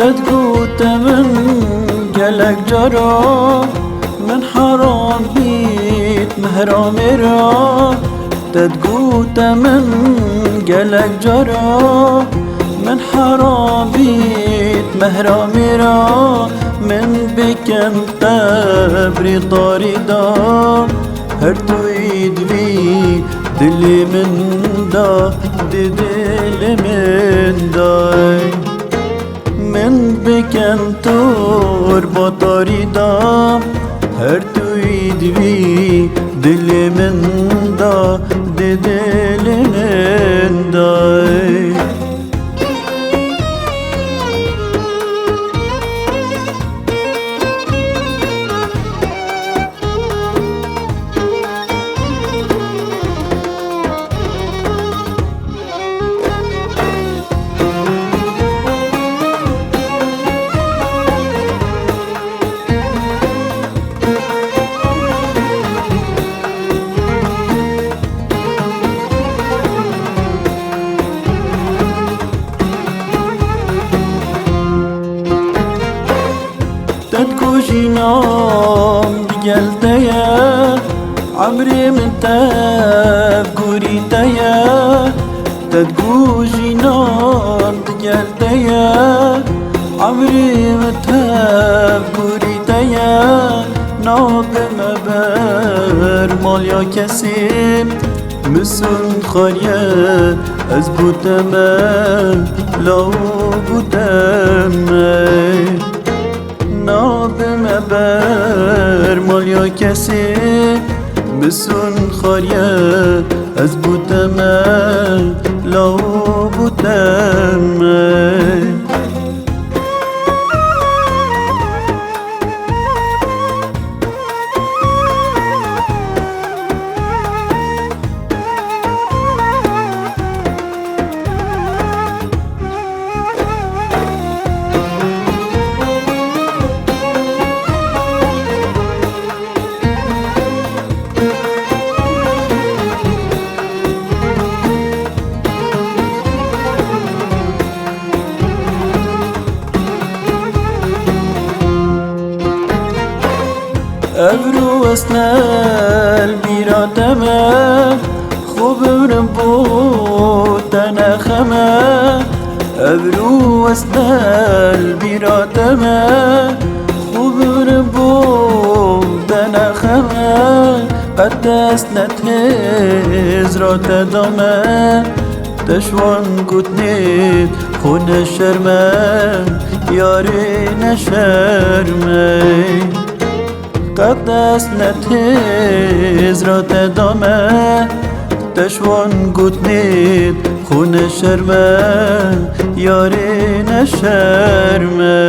تدقوت من قلق جرى من حرام بيت مهرامي را تدقوت من قلق جرى من حرام بيت مهرامي را من بكم قبري طاردا هرتو يدبي دلي من دا دل من داي من بكم تربة طاردا هرتو يدبي دلي من دا دل من داي تدكوشي نام دقلتيا عمري من تاب قريتيا تدكوشي نام دقلتيا عمري من تاب قريتيا ناب مبر ماليا كسيب مسن خاريا از بوتما لو بوتما ناب مبر مالیا کسی بسون خاریا از بودم لو بودم ابرو اسنال بیراتمه خوب ربو تنخمه ابرو اسنال بیراتمه خوب ربو تنخمه قد اسنت هزرات دامه تشوان قتنيت خون الشرمه ياري نشرمه قد اسنت هزرات دامه تشوان قتنيت خون الشرمه ياري نشرمه